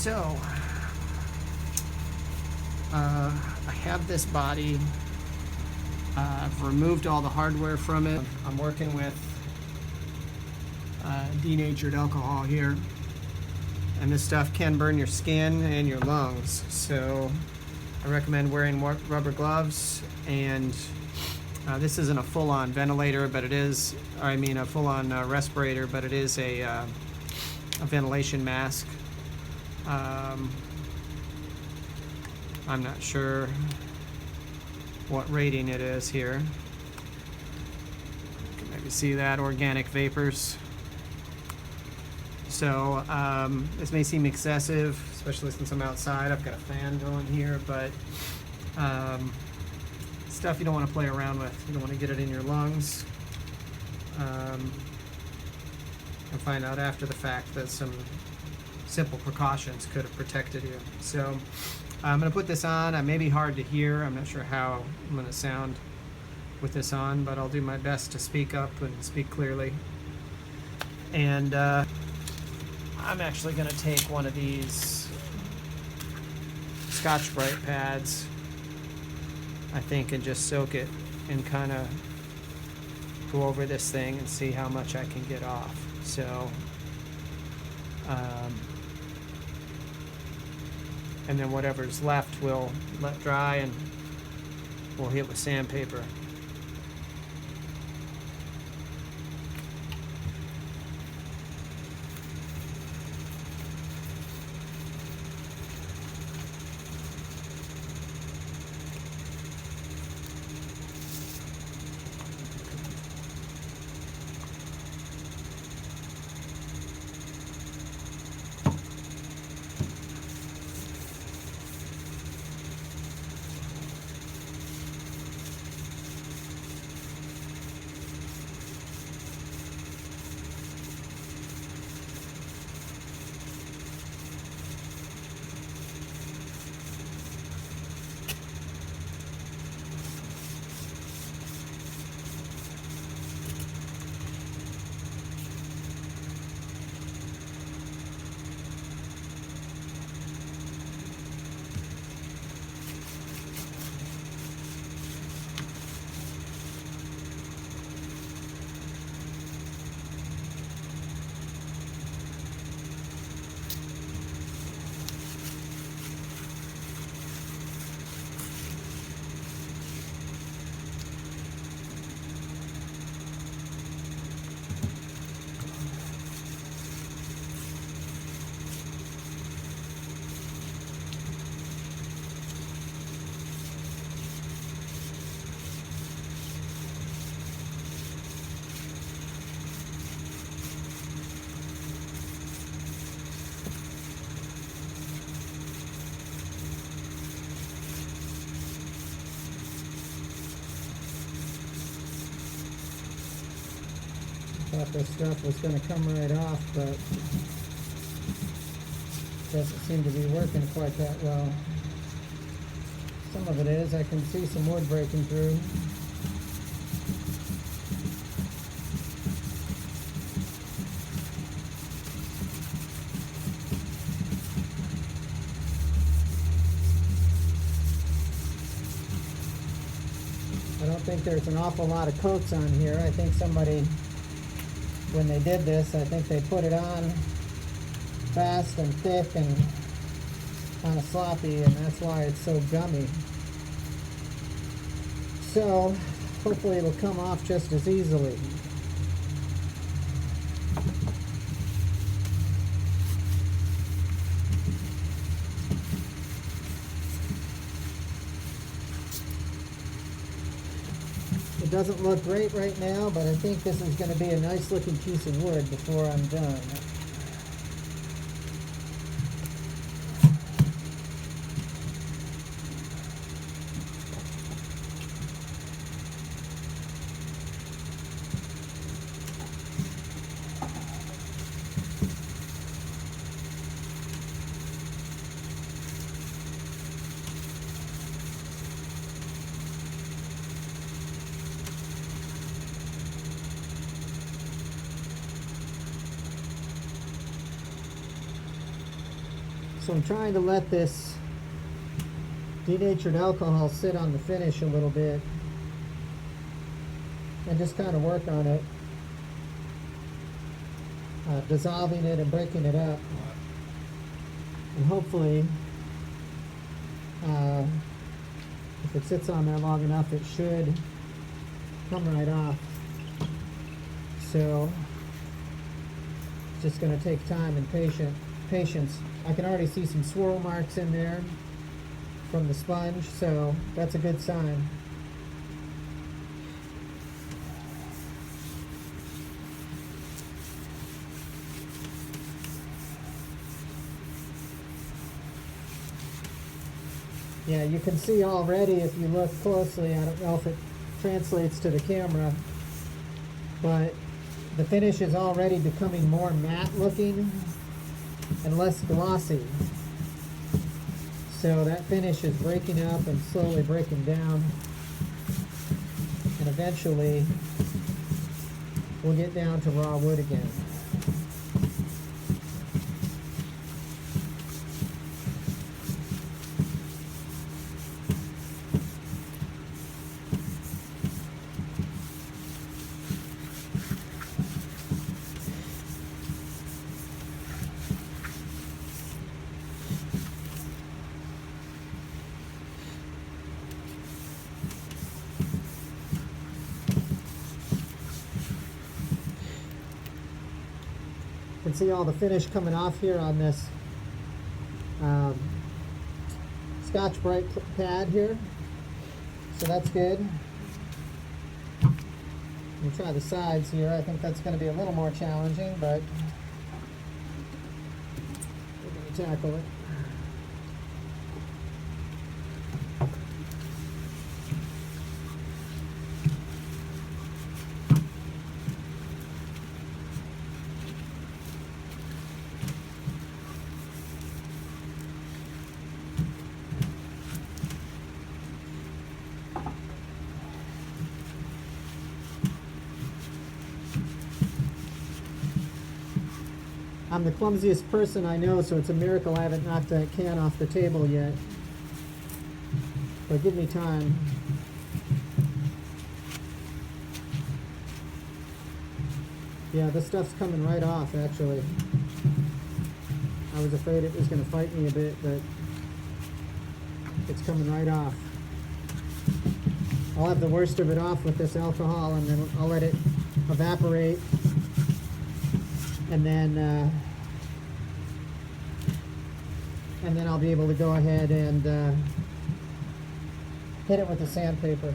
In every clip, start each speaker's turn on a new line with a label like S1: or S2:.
S1: So, I have this body. I've removed all the hardware from it. I'm working with denatured alcohol here. And this stuff can burn your skin and your lungs. So I recommend wearing rubber gloves. And this isn't a full-on ventilator, but it is, I mean a full-on respirator, but it is a ventilation mask. I'm not sure what rating it is here. You can maybe see that, organic vapors. So this may seem excessive, especially since I'm outside. I've got a fan going here, but stuff you don't want to play around with. You don't want to get it in your lungs. And find out after the fact that some simple precautions could have protected you. So I'm going to put this on. It may be hard to hear. I'm not sure how I'm going to sound with this on, but I'll do my best to speak up and speak clearly. And I'm actually going to take one of these Scotch-Brite pads, I think, and just soak it and kind of go over this thing and see how much I can get off. So and then whatever's left we'll let dry and we'll hit with sandpaper. Thought this stuff was going to come right off, but doesn't seem to be working quite that well. Some of it is. I can see some wood breaking through. I don't think there's an awful lot of coats on here. I think somebody, when they did this, I think they put it on fast and thick and kind of sloppy, and that's why it's so gummy. So hopefully it'll come off just as easily. It doesn't look great right now, but I think this is going to be a nice looking piece of wood before I'm done. So I'm trying to let this denatured alcohol sit on the finish a little bit and just kind of work on it, dissolving it and breaking it up. And hopefully, if it sits on there long enough, it should come right off. So it's just going to take time and patience. I can already see some swirl marks in there from the sponge, so that's a good sign. Yeah, you can see already if you look closely, I don't know if it translates to the camera, but the finish is already becoming more matte looking and less glossy. So that finish is breaking up and slowly breaking down, and eventually we'll get down to raw wood again. You can see all the finish coming off here on this Scotch-Brite pad here, so that's good. Let me try the sides here. I think that's going to be a little more challenging, but we're going to tackle it. I'm the clumsiest person I know, so it's a miracle I haven't knocked that can off the table yet. But give me time. Yeah, this stuff's coming right off, actually. I was afraid it was going to fight me a bit, but it's coming right off. I'll have the worst of it off with this alcohol, and then I'll let it evaporate. And then I'll be able to go ahead and hit it with the sandpaper.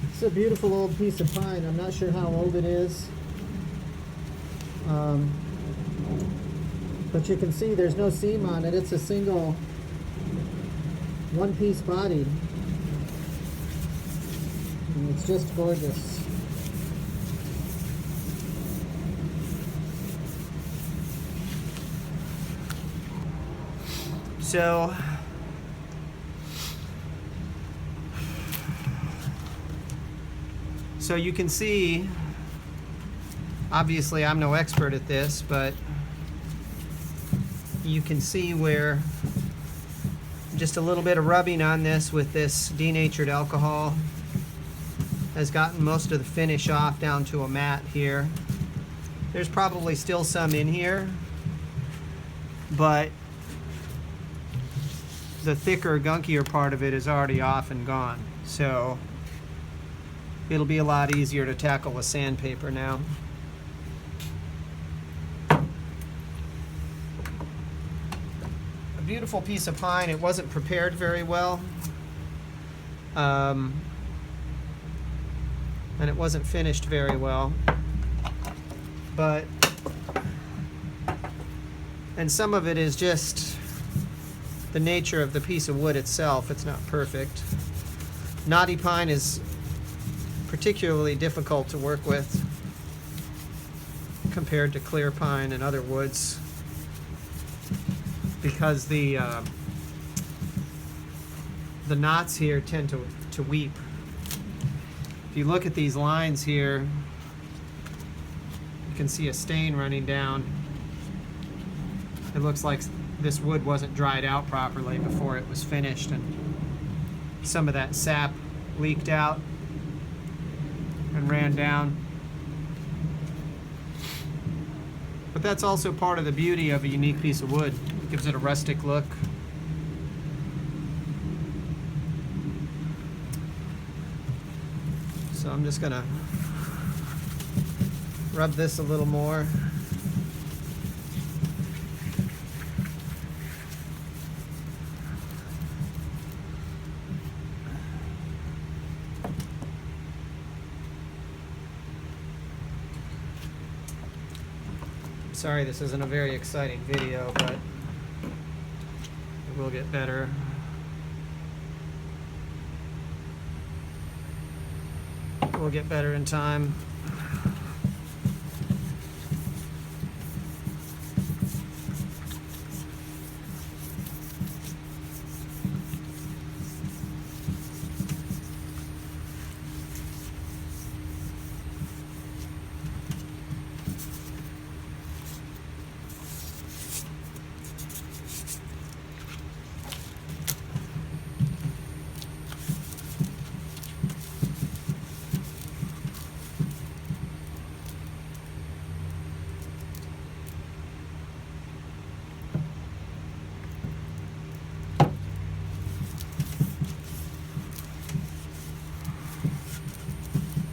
S1: It's a beautiful old piece of pine. I'm not sure how old it is. But you can see there's no seam on it. It's a single one-piece body. And it's just gorgeous.
S2: So you can see, obviously I'm no expert at this, but you can see where just a little bit of rubbing on this with this denatured alcohol has gotten most of the finish off down to a matte here. There's probably still some in here, but the thicker, gunkier part of it is already off and gone. So it'll be a lot easier to tackle with sandpaper now. A beautiful piece of pine. It wasn't prepared very well. And it wasn't finished very well. And some of it is just the nature of the piece of wood itself. It's not perfect. Knotty pine is particularly difficult to work with compared to clear pine and other woods, because the knots here tend to weep. If you look at these lines here, you can see a stain running down. It looks like this wood wasn't dried out properly before it was finished, and some of that sap leaked out and ran down. But that's also part of the beauty of a unique piece of wood. It gives it a rustic look. So I'm just gonna rub this a little more. Sorry this isn't a very exciting video, but it will get better. It will get better in time.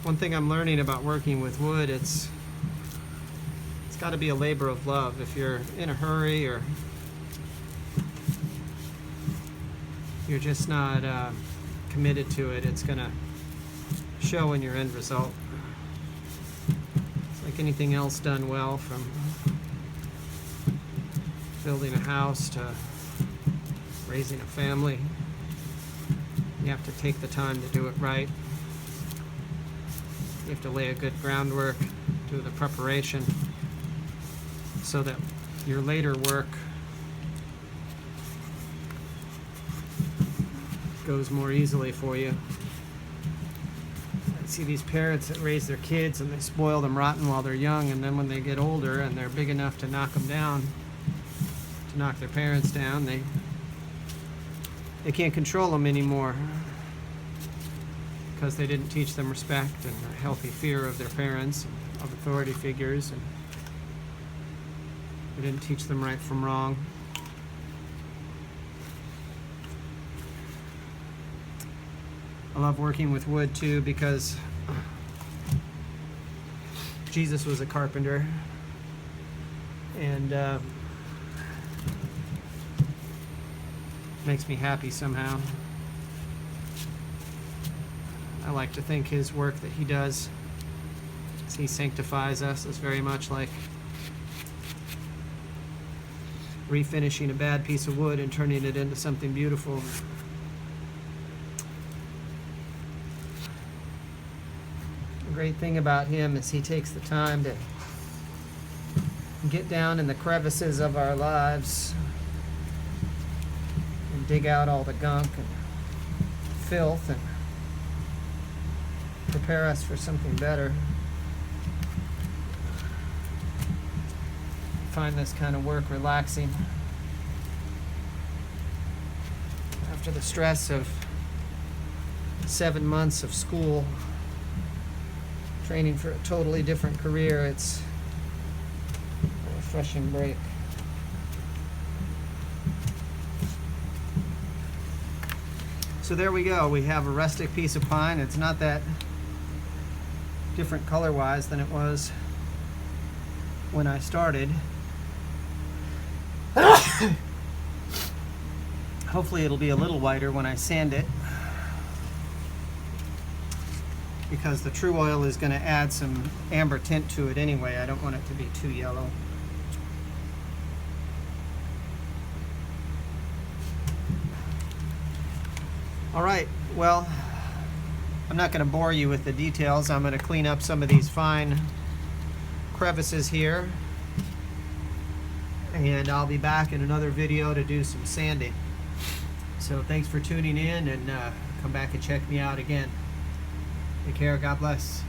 S2: One thing I'm learning about working with wood, it's got to be a labor of love. If you're in a hurry or you're just not committed to it, it's going to show in your end result. It's like anything else done well, from building a house to raising a family. You have to take the time to do it right. You have to lay a good groundwork, do the preparation, so that your later work goes more easily for you. I see these parents that raise their kids and they spoil them rotten while they're young, and then when they get older and they're big enough to knock them down, to knock their parents down, they can't control them anymore, because they didn't teach them respect and a healthy fear of their parents, of authority figures, and they didn't teach them right from wrong. I love working with wood too, because Jesus was a carpenter, and makes me happy somehow. I like to think his work that he does, as he sanctifies us, is very much like refinishing a bad piece of wood and turning it into something beautiful. The great thing about him is he takes the time to get down in the crevices of our lives and dig out all the gunk and filth and prepare us for something better. I find this kind of work relaxing. After the stress of 7 months of school, training for a totally different career, it's a refreshing break. So there we go. We have a rustic piece of pine. It's not that different color-wise than it was when I started. Hopefully it'll be a little whiter when I sand it, because the true oil is going to add some amber tint to it anyway. I don't want it to be too yellow. All right, well, I'm not going to bore you with the details. I'm going to clean up some of these fine crevices here, and I'll be back in another video to do some sanding. So thanks for tuning in, and come back and check me out again. Take care. God bless.